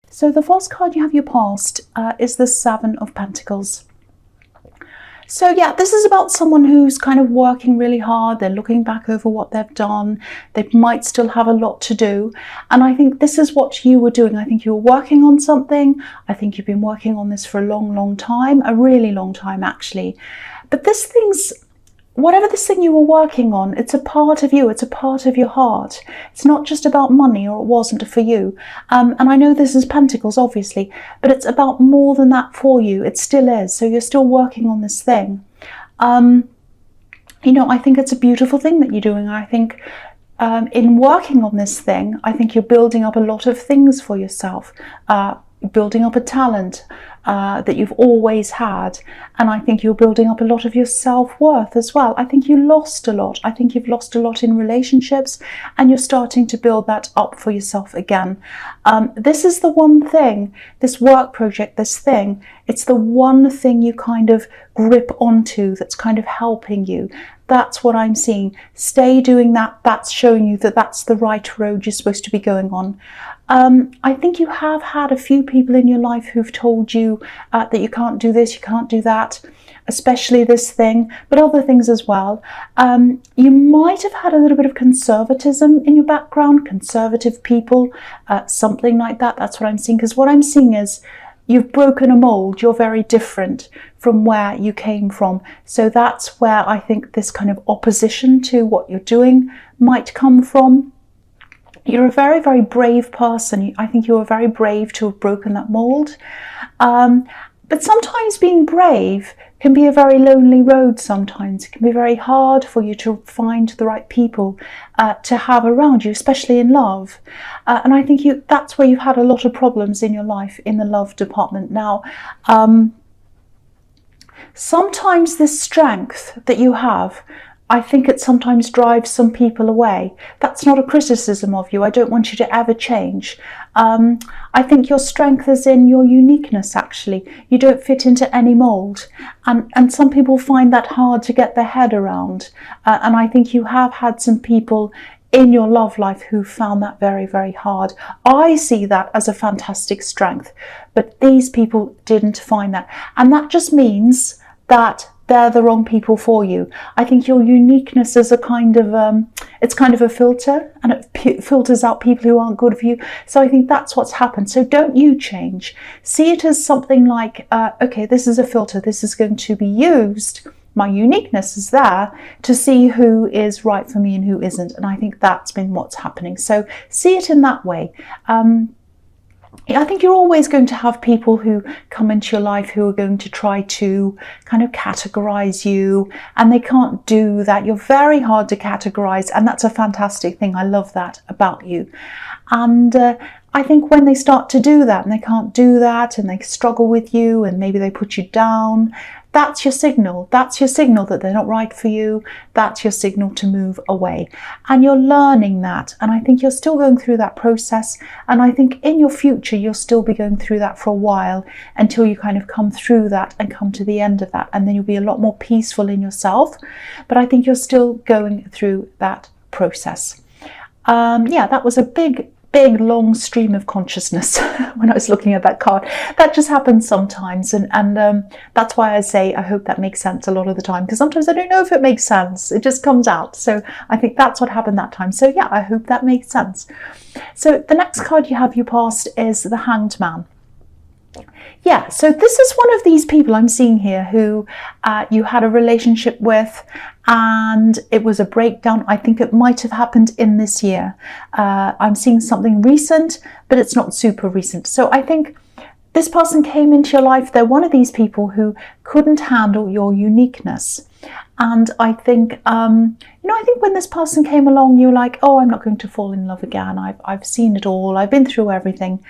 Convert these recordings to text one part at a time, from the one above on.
So the first card you have your past is the Seven of Pentacles. So yeah, this is about someone who's kind of working really hard. They're looking back over what they've done. They might still have a lot to do. And I think this is what you were doing. I think you were working on something. I think you've been working on this for a long, long time, a really long time actually. But whatever this thing you were working on, it's a part of you, it's a part of your heart. It's not just about money, or it wasn't for you. And I know this is Pentacles, obviously, but it's about more than that for you. It still is. So you're still working on this thing. You know, I think it's a beautiful thing that you're doing. I think in working on this thing, I think you're building up a lot of things for yourself, building up a talent that you've always had, and I think you're building up a lot of your self-worth as well. I think you lost a lot. I think you've lost a lot in relationships, and you're starting to build that up for yourself again. This is the one thing, this work project, this thing, it's the one thing you kind of grip onto that's kind of helping you. That's what I'm seeing. Stay doing that. That's showing you that that's the right road you're supposed to be going on. I think you have had a few people in your life who've told you that you can't do this, you can't do that, especially this thing, but other things as well. You might have had a little bit of conservatism in your background, conservative people, something like that. That's what I'm seeing, because what I'm seeing is you've broken a mold. You're very different from where you came from. So that's where I think this kind of opposition to what you're doing might come from. You're a very, very brave person. I think you're very brave to have broken that mold. But sometimes being brave can be a very lonely road sometimes. It can be very hard for you to find the right people to have around you, especially in love. And I think that's where you've had a lot of problems in your life, in the love department. Now, sometimes this strength that you have, I think it sometimes drives some people away. That's not a criticism of you. I don't want you to ever change. I think your strength is in your uniqueness, actually. You don't fit into any mold. And some people find that hard to get their head around. And I think you have had some people in your love life who found that very, very hard. I see that as a fantastic strength. But these people didn't find that. And that just means that they're the wrong people for you. I think your uniqueness is a kind of, it's kind of a filter, and it filters out people who aren't good for you. So I think that's what's happened. So don't you change. See it as something like, okay, this is a filter. This is going to be used. My uniqueness is there to see who is right for me and who isn't. And I think that's been what's happening. So see it in that way. I think you're always going to have people who come into your life who are going to try to kind of categorize you, and they can't do that. You're very hard to categorize, and that's a fantastic thing. I love that about you. And I think when they start to do that and they can't do that and they struggle with you and maybe they put you down, that's your signal. That's your signal that they're not right for you. That's your signal to move away. And you're learning that. And I think you're still going through that process. And I think in your future, you'll still be going through that for a while until you kind of come through that and come to the end of that. And then you'll be a lot more peaceful in yourself. But I think you're still going through that process. Yeah, that was a big long stream of consciousness when I was looking at that card. That just happens sometimes, and that's why I say I hope that makes sense a lot of the time, because sometimes I don't know if it makes sense. It just comes out. So I think that's what happened that time. So yeah, I hope that makes sense. So the next card you have your past is the Hanged Man. Yeah, so this is one of these people I'm seeing here who you had a relationship with, and it was a breakdown. I think it might have happened in this year. I'm seeing something recent, but it's not super recent. So I think this person came into your life. They're one of these people who couldn't handle your uniqueness. And I think, I think when this person came along, you were like, oh, I'm not going to fall in love again. I've seen it all. I've been through everything.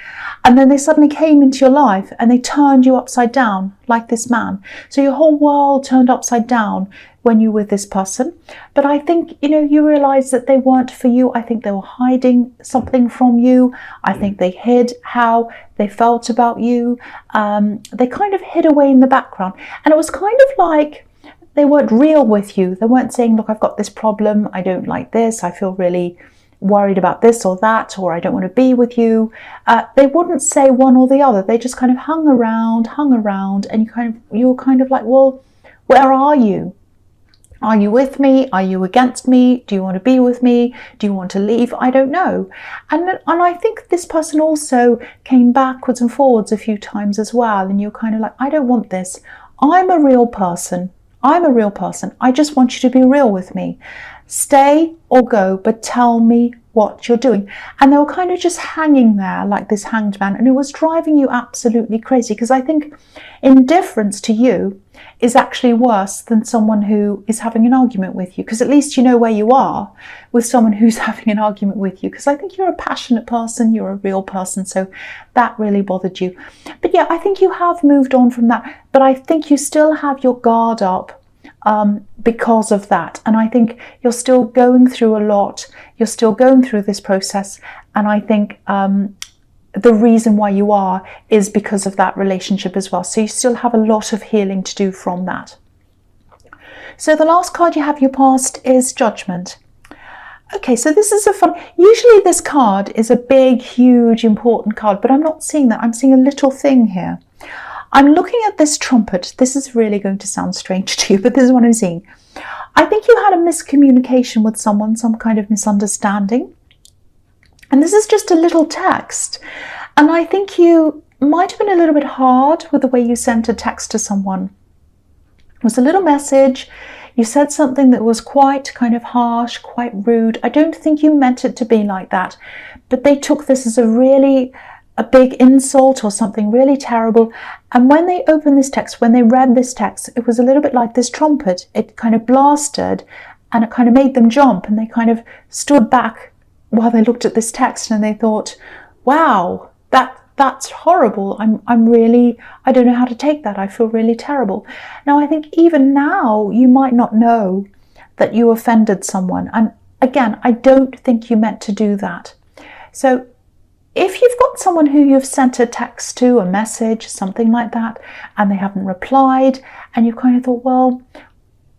And then they suddenly came into your life and they turned you upside down like this man. So your whole world turned upside down when you were with this person. But I think, you realize that they weren't for you. I think they were hiding something from you. I think they hid how they felt about you. They kind of hid away in the background. And it was kind of like, they weren't real with you. They weren't saying, look, I've got this problem. I don't like this. I feel really worried about this or that, or I don't want to be with you. They wouldn't say one or the other. They just kind of hung around, and you're kind of like, well, where are you? Are you with me? Are you against me? Do you want to be with me? Do you want to leave? I don't know. And I think this person also came backwards and forwards a few times as well. And you're kind of like, I don't want this. I'm a real person. I'm a real person. I just want you to be real with me. Stay or go, but tell me what you're doing. And they were kind of just hanging there like this hanged man. And it was driving you absolutely crazy, because I think indifference to you is actually worse than someone who is having an argument with you, because at least you know where you are with someone who's having an argument with you, because I think you're a passionate person, you're a real person, so that really bothered you. But yeah, I think you have moved on from that, but I think you still have your guard up because of that, and I think you're still going through a lot, you're still going through this process, and I think the reason why you are is because of that relationship as well. So you still have a lot of healing to do from that. So the last card you have, your past, is Judgment. Okay, so this is usually this card is a big, huge, important card, but I'm not seeing that. I'm seeing a little thing here. I'm looking at this trumpet. This is really going to sound strange to you, but this is what I'm seeing. I think you had a miscommunication with someone, some kind of misunderstanding. And this is just a little text. And I think you might have been a little bit hard with the way you sent a text to someone. It was a little message. You said something that was quite kind of harsh, quite rude. I don't think you meant it to be like that. But they took this as a big insult or something really terrible. And when they opened this text, when they read this text, it was a little bit like this trumpet. It kind of blasted and it kind of made them jump, and they kind of stood back while they looked at this text, and they thought, wow, that's horrible. I don't know how to take that. I feel really terrible. Now, I think even now you might not know that you offended someone. And again, I don't think you meant to do that. So if you've got someone who you've sent a text to, a message, something like that, and they haven't replied, and you kind of thought, well,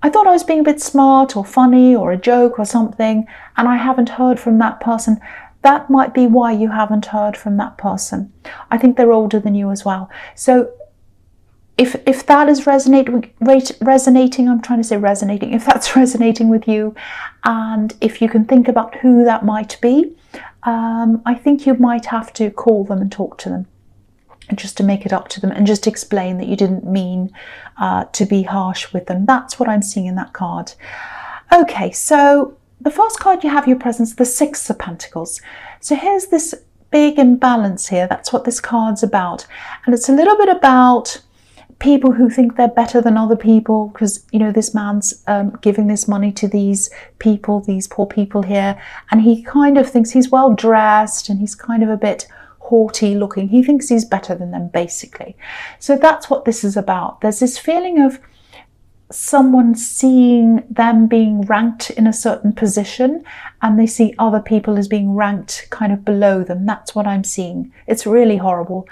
I thought I was being a bit smart or funny or a joke or something, and I haven't heard from that person. That might be why you haven't heard from that person. I think they're older than you as well. So if that is resonating, I'm trying to say resonating, if that's resonating with you, and if you can think about who that might be, I think you might have to call them and talk to them, just to make it up to them, and just explain that you didn't mean to be harsh with them. That's what I'm seeing in that card. Okay, so the first card you have, your presence, the Six of Pentacles. So here's this big imbalance here. That's what this card's about. And it's a little bit about people who think they're better than other people, because, you know, this man's giving this money to these people, these poor people here, and he kind of thinks he's well dressed and he's kind of a bit haughty looking. He thinks he's better than them, basically. So that's what this is about. There's this feeling of someone seeing them being ranked in a certain position, and they see other people as being ranked kind of below them. That's what I'm seeing. It's really horrible.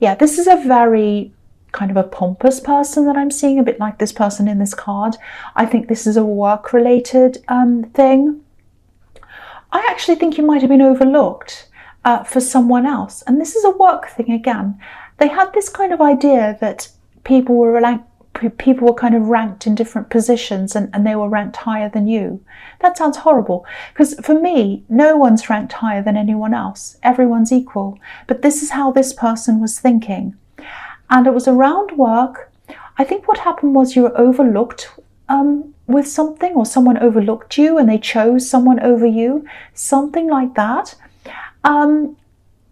Yeah, this is a very kind of a pompous person that I'm seeing, a bit like this person in this card. I think this is a work-related thing. I actually think you might have been overlooked for someone else. And this is a work thing again. They had this kind of idea that people were kind of ranked in different positions, and they were ranked higher than you. That sounds horrible, because for me, no one's ranked higher than anyone else. Everyone's equal. But this is how this person was thinking. And it was around work. I think what happened was you were overlooked with something, or someone overlooked you and they chose someone over you, something like that. And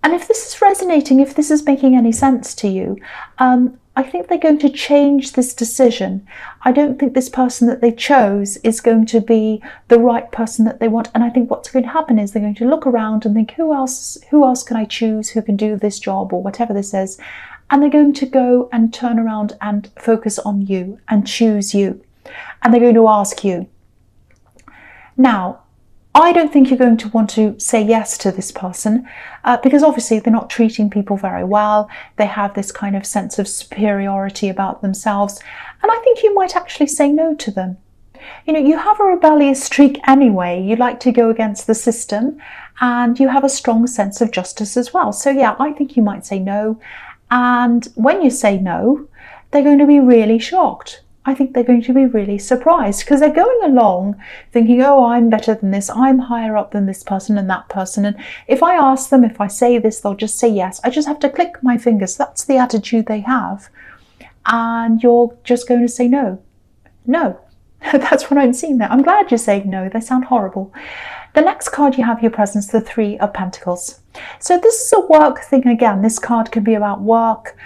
if this is resonating, if this is making any sense to you, I think they're going to change this decision. I don't think this person that they chose is going to be the right person that they want. And I think what's going to happen is they're going to look around and think, who else can I choose who can do this job or whatever this is? And they're going to go and turn around and focus on you and choose you. And they're going to ask you. Now, I don't think you're going to want to say yes to this person because obviously they're not treating people very well. They have this kind of sense of superiority about themselves. And I think you might actually say no to them. you know, you have a rebellious streak anyway. You like to go against the system, and you have a strong sense of justice as well. So yeah, I think you might say no. And when you say no, they're going to be really shocked. I think they're going to be really surprised, because they're going along thinking, oh, I'm better than this, I'm higher up than this person and that person, and if I ask them, if I say this, they'll just say yes. I just have to click my fingers. That's the attitude they have. And you're just going to say no. No. That's what I'm seeing there. I'm glad you're saying no. They sound horrible. The next card you have your presence, the Three of Pentacles. So this is a work thing again. This card can be about work.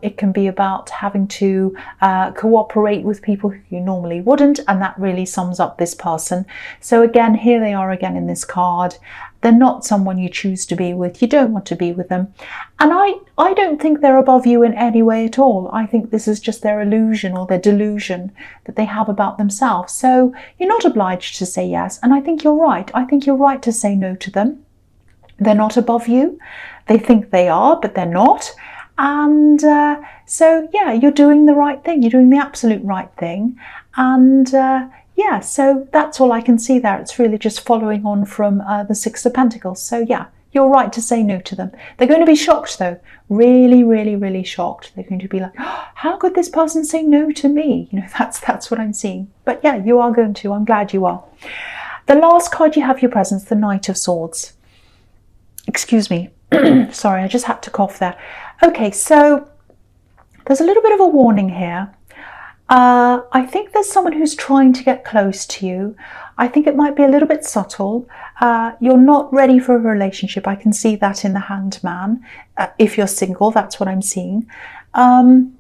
It can be about having to cooperate with people who you normally wouldn't, and that really sums up this person. So again, here they are again in this card. They're not someone you choose to be with. You don't want to be with them. And I don't think they're above you in any way at all. I think this is just their illusion or their delusion that they have about themselves. So you're not obliged to say yes. And I think you're right. I think you're right to say no to them. They're not above you. They think they are, but they're not. And so, yeah, you're doing the right thing. You're doing the absolute right thing. And yeah, so that's all I can see there. It's really just following on from the Six of Pentacles. So yeah, you're right to say no to them. They're going to be shocked though. Really, really, really shocked. They're going to be like, oh, how could this person say no to me? You know, that's what I'm seeing. But yeah, you are going to. I'm glad you are. The last card you have your presence, the Knight of Swords. Excuse me. Sorry, I just had to cough there. Okay, so there's a little bit of a warning here. I think there's someone who's trying to get close to you. I think it might be a little bit subtle. You're not ready for a relationship. I can see that in the Hanged Man. If you're single, that's what I'm seeing. Yeah,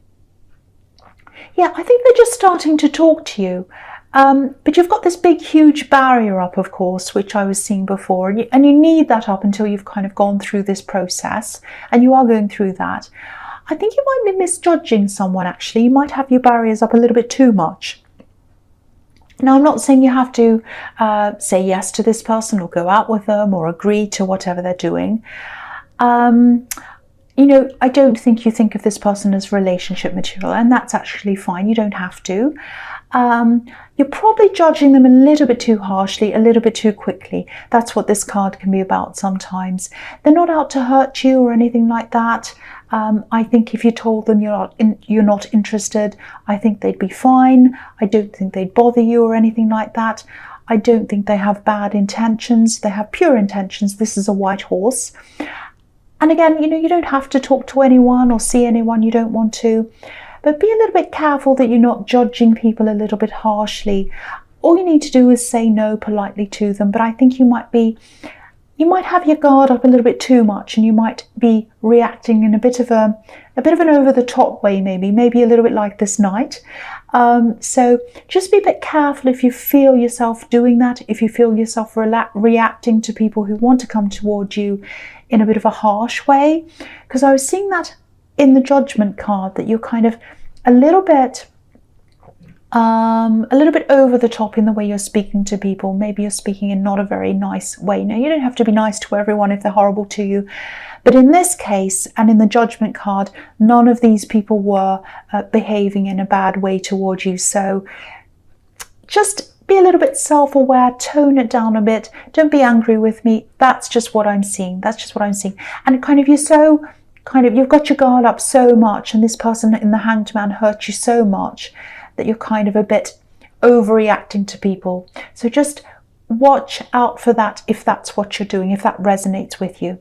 I think they're just starting to talk to you. But you've got this big, huge barrier up, of course, which I was seeing before. And you need that up until you've kind of gone through this process. And you are going through that. I think you might be misjudging someone, actually. You might have your barriers up a little bit too much. Now, I'm not saying you have to say yes to this person or go out with them or agree to whatever they're doing. You know, I don't think you think of this person as relationship material, and that's actually fine. You don't have to. You're probably judging them a little bit too harshly, a little bit too quickly. That's what this card can be about sometimes. They're not out to hurt you or anything like that. I think if you told them you're not interested, I think they'd be fine. I don't think they'd bother you or anything like that. I don't think they have bad intentions. They have pure intentions. This is a white horse. And again, you know, you don't have to talk to anyone or see anyone you don't want to. But be a little bit careful that you're not judging people a little bit harshly. All you need to do is say no politely to them. But I think you might have your guard up a little bit too much, and you might be reacting in a bit of an over-the-top way, maybe a little bit like this knight. So just be a bit careful if you feel yourself doing that, if you feel yourself reacting to people who want to come toward you in a bit of a harsh way. Because I was seeing that in the Judgment card, that you're kind of a little bit over the top in the way you're speaking to people. Maybe you're speaking in not a very nice way. Now, you don't have to be nice to everyone if they're horrible to you. But in this case, and in the Judgment card, none of these people were behaving in a bad way toward you. So just be a little bit self-aware, tone it down a bit. Don't be angry with me. That's just what I'm seeing. That's just what I'm seeing. And kind of you've got your guard up so much, and this person in the Hanged Man hurt you so much that you're kind of a bit overreacting to people. So just watch out for that if that's what you're doing, if that resonates with you.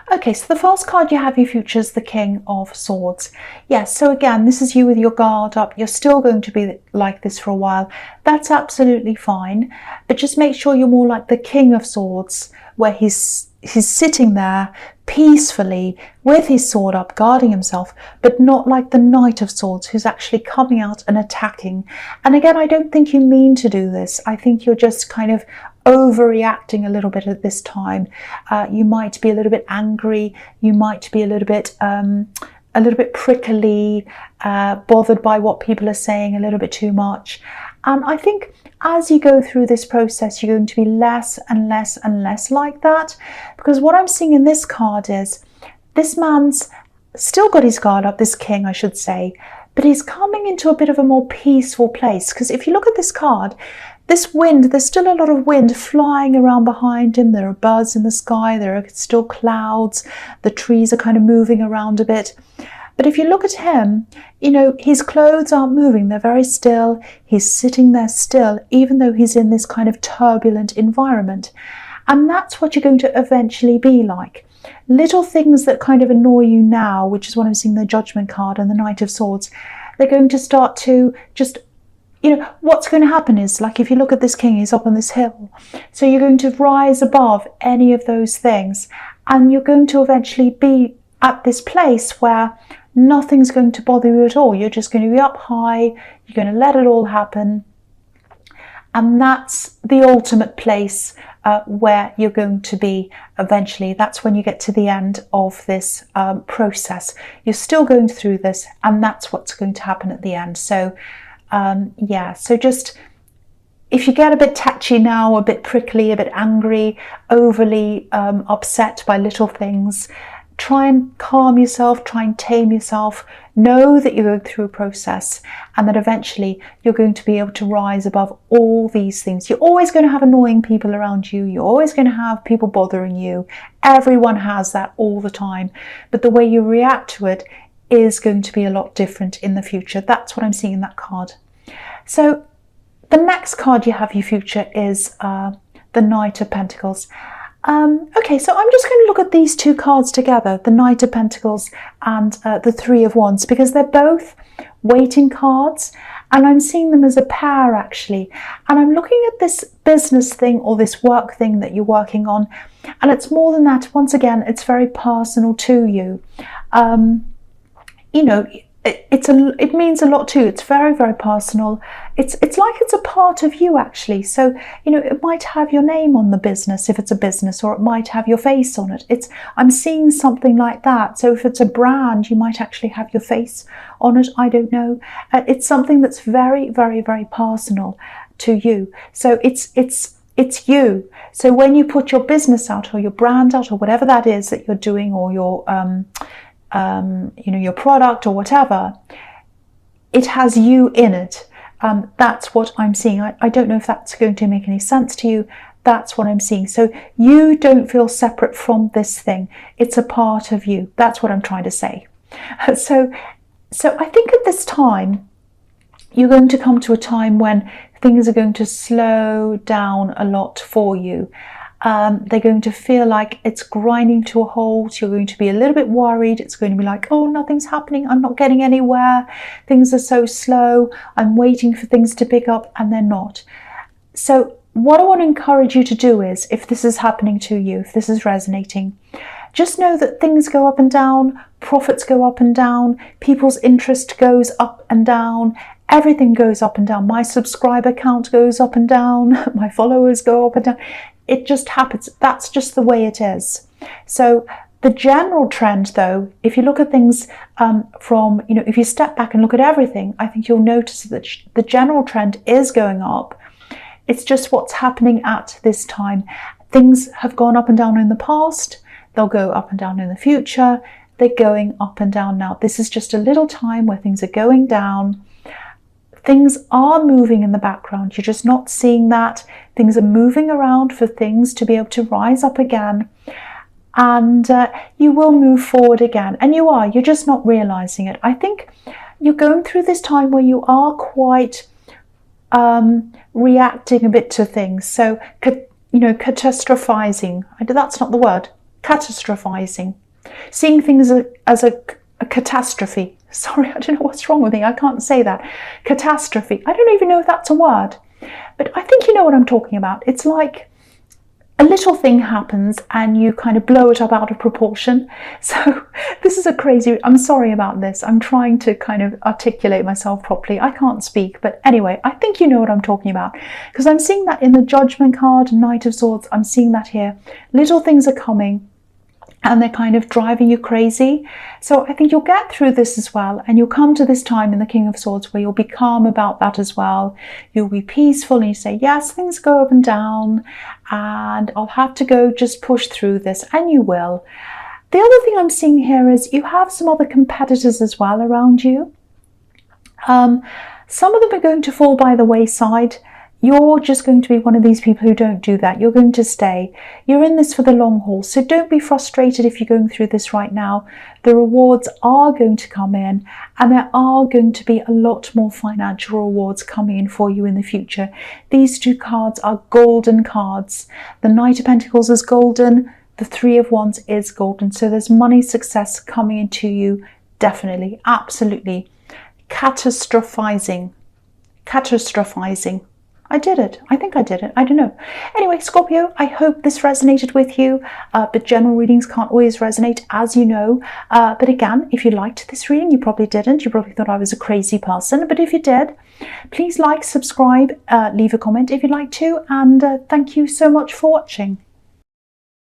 Okay, so the first card you have your future is the King of Swords. Yes, so again, this is you with your guard up. You're still going to be like this for a while. That's absolutely fine. But just make sure you're more like the King of Swords, where he's sitting there peacefully with his sword up, guarding himself, but not like the Knight of Swords, who's actually coming out and attacking. And again, I don't think you mean to do this. I think you're just kind of overreacting a little bit at this time. You might be a little bit angry. You might be a little bit prickly, bothered by what people are saying a little bit too much. And I think as you go through this process, you're going to be less and less and less like that. Because what I'm seeing in this card is this man's still got his guard up, this king, I should say, but he's coming into a bit of a more peaceful place. Because if you look at this card, this wind, there's still a lot of wind flying around behind him. There are birds in the sky. There are still clouds. The trees are kind of moving around a bit. But if you look at him, you know, his clothes aren't moving. They're very still. He's sitting there still, even though he's in this kind of turbulent environment. And that's what you're going to eventually be like. Little things that kind of annoy you now, which is what I'm seeing the Judgment card and the Knight of Swords, they're going to start to just, you know, what's going to happen is, like, if you look at this king, he's up on this hill. So you're going to rise above any of those things, and you're going to eventually be at this place where nothing's going to bother you at all. You're just going to be up high. You're going to let it all happen. And that's the ultimate place where you're going to be eventually. That's when you get to the end of this process. You're still going through this, and that's what's going to happen at the end. So yeah, so just, if you get a bit touchy now, a bit prickly, a bit angry, overly upset by little things, try and calm yourself, try and tame yourself. Know that you're going through a process, and that eventually you're going to be able to rise above all these things. You're always going to have annoying people around you. You're always going to have people bothering you. Everyone has that all the time. But the way you react to it is going to be a lot different in the future. That's what I'm seeing in that card. So the next card you have, your future, is the Knight of Pentacles. Okay, so I'm just going to look at these two cards together, the Knight of Pentacles and the Three of Wands, because they're both waiting cards, and I'm seeing them as a pair actually. And I'm looking at this business thing or this work thing that you're working on, and it's more than that. Once again, it's very personal to you. You know, it means a lot to you. It's very, very personal. It's like it's a part of you actually. So, you know, it might have your name on the business if it's a business, or it might have your face on it. I'm seeing something like that. So if it's a brand, you might actually have your face on it. I don't know. It's something that's very, very, very personal to you. So it's you. So when you put your business out, or your brand out, or whatever that is that you're doing, or your you know, your product or whatever, it has you in it. That's what I'm seeing. I don't know if that's going to make any sense to you. That's what I'm seeing. So you don't feel separate from this thing. It's a part of you. That's what I'm trying to say. So I think at this time, you're going to come to a time when things are going to slow down a lot for you. They're going to feel like it's grinding to a halt. You're going to be a little bit worried. It's going to be like, oh, nothing's happening. I'm not getting anywhere. Things are so slow. I'm waiting for things to pick up, and they're not. So what I want to encourage you to do is, if this is happening to you, if this is resonating, just know that things go up and down, profits go up and down, people's interest goes up and down, everything goes up and down. My subscriber count goes up and down, my followers go up and down. It just happens. That's just the way it is. So the general trend, though, if you look at things from, you know, if you step back and look at everything, I think you'll notice that the general trend is going up. It's just what's happening at this time. Things have gone up and down in the past. They'll go up and down in the future. They're going up and down now. This is just a little time where things are going down. Things are moving in the background. You're just not seeing that. Things are moving around for things to be able to rise up again. And you will move forward again. And you are. You're just not realizing it. I think you're going through this time where you are quite reacting a bit to things. So, you know, catastrophizing. That's not the word. Catastrophizing. Seeing things as a catastrophe. Sorry, I don't know what's wrong with me. I can't say that. Catastrophe. I don't even know if that's a word. But I think you know what I'm talking about. It's like a little thing happens and you kind of blow it up out of proportion. So this is a crazy, I'm sorry about this. I'm trying to kind of articulate myself properly. I can't speak. But anyway, I think you know what I'm talking about. Because I'm seeing that in the Judgment card, Knight of Swords. I'm seeing that here. Little things are coming, and they're kind of driving you crazy. So I think you'll get through this as well, and you'll come to this time in the King of Swords where you'll be calm about that as well. You'll be peaceful, and you say, yes, things go up and down, and I'll have to go just push through this, and you will. The other thing I'm seeing here is you have some other competitors as well around you. Some of them are going to fall by the wayside. You're just going to be one of these people who don't do that. You're going to stay. You're in this for the long haul. So don't be frustrated if you're going through this right now. The rewards are going to come in, and there are going to be a lot more financial rewards coming in for you in the future. These two cards are golden cards. The Knight of Pentacles is golden. The Three of Wands is golden. So there's money, success coming into you. Definitely. Absolutely. Catastrophizing. I did it. I think I did it. I don't know. Anyway, Scorpio, I hope this resonated with you, but general readings can't always resonate, as you know. But again, if you liked this reading, you probably didn't. You probably thought I was a crazy person. But if you did, please like, subscribe, leave a comment if you'd like to. And thank you so much for watching.